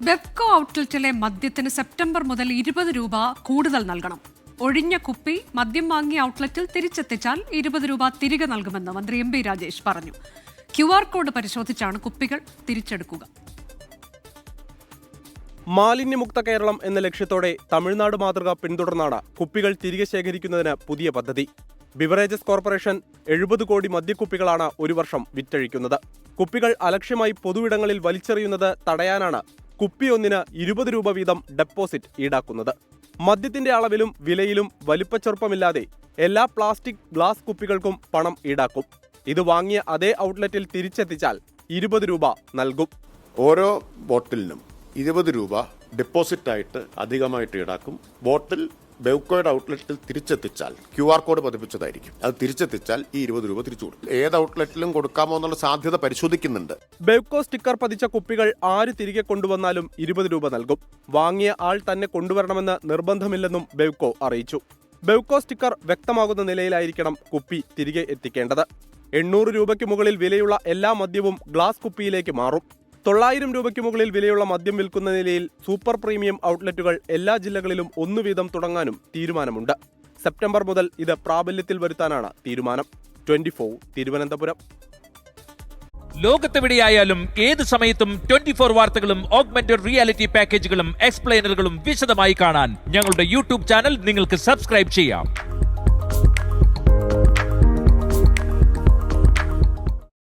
ബെവ്കോ ഔട്ട്ലെറ്റിലെ മദ്യത്തിന് സെപ്റ്റംബർ മുതൽ 20 രൂപ കൂടുതൽ നൽകണം. ഒഴിഞ്ഞ കുപ്പി മദ്യം വാങ്ങിയ ഔട്ട്ലെറ്റിൽ തിരിച്ചെത്തിച്ചാൽ 20 രൂപ തിരികെ നൽകുമെന്ന് മന്ത്രി എം. പി. രാജേഷ് പറഞ്ഞു. QR കോഡ് പരിശോധിച്ചാണ് കുപ്പികൾ തിരിച്ചെടുക്കുക. മാലിന്യമുക്ത കേരളം എന്ന ലക്ഷ്യത്തോടെ തമിഴ്നാട് മാതൃക പിന്തുടർന്നാണ് കുപ്പികൾ തിരികെ ശേഖരിക്കുന്നതിന് പുതിയ പദ്ധതി. ബിവറേജസ് കോർപ്പറേഷൻ 70 കോടി മദ്യക്കുപ്പികളാണ് ഒരു വർഷം വിറ്റഴിക്കുന്നത്. കുപ്പികൾ അലക്ഷ്യമായി പൊതുവിടങ്ങളിൽ വലിച്ചെറിയുന്നത് തടയാനാണ് കുപ്പി ഒന്നിന് 20 രൂപ വീതം ഡെപ്പോസിറ്റ് ഈടാക്കുന്നത്. മദ്യത്തിന്റെ അളവിലും വിലയിലും വലിപ്പച്ചെറുപ്പമില്ലാതെ എല്ലാ പ്ലാസ്റ്റിക്, ഗ്ലാസ് കുപ്പികൾക്കും പണം ഈടാക്കും. ഇത് വാങ്ങിയ അതേ ഔട്ട്ലെറ്റിൽ തിരിച്ചെത്തിച്ചാൽ 20 രൂപ നൽകും. ഓരോ ബോട്ടിലിനും 20 രൂപ ഡെപ്പോസിറ്റായിട്ട് അധികമായിട്ട് ഈടാക്കും. ബോട്ടിൽ ബെവ്കോയുടെ ഔട്ട്ലെറ്റിൽ തിരിച്ചെത്തിച്ചാൽ QR കോഡ് പതിപ്പിച്ചതായിരിക്കും. അത് തിരിച്ചെത്തിച്ചാൽ ഈ 20 രൂപ തിരിച്ചു കൊടുക്കും. ഏത് ഔട്ട്ലെറ്റിലും കൊടുക്കാമോ എന്നുള്ള സാധ്യത പരിശോധിക്കുന്നുണ്ട്. ബെവ്കോ സ്റ്റിക്കർ പതിച്ച കുപ്പികൾ ആര് തിരികെ കൊണ്ടുവന്നാലും 20 രൂപ നൽകും. വാങ്ങിയ ആൾ തന്നെ കൊണ്ടുവരണമെന്ന് നിർബന്ധമില്ലെന്നും ബെവ്കോ അറിയിച്ചു. ബെവ്കോ സ്റ്റിക്കർ വ്യക്തമാകുന്ന നിലയിലായിരിക്കണം കുപ്പി തിരികെ എത്തിക്കേണ്ടത്. 800 രൂപയ്ക്ക് മുകളിൽ വിലയുള്ള എല്ലാ മദ്യവും ഗ്ലാസ് കുപ്പിയിലേക്ക് മാറും. 900 രൂപയ്ക്ക് മുകളിൽ വിലയുള്ള മദ്യം വിൽക്കുന്ന നിലയിൽ സൂപ്പർ പ്രീമിയം ഔട്ട്ലെറ്റുകൾ എല്ലാ ജില്ലകളിലും 1 വീതം തുടങ്ങാനും തീരുമാനമുണ്ട്. സെപ്റ്റംബർ മുതൽ ഇത് പ്രാബല്യത്തിൽ വരുത്താനാണ് തീരുമാനം. 24 തിരുവനന്തപുരം. ലോകത്തെവിടെയായാലും ഏത് സമയത്തും 24 വാർത്തകളും ഓഗ്മെന്റഡ് റിയാലിറ്റി പാക്കേജുകളും എക്സ്പ്ലെയിനറുകളും വിശദമായി കാണാൻ ഞങ്ങളുടെ YouTube ചാനൽ നിങ്ങൾക്ക് സബ്സ്ക്രൈബ് ചെയ്യാം.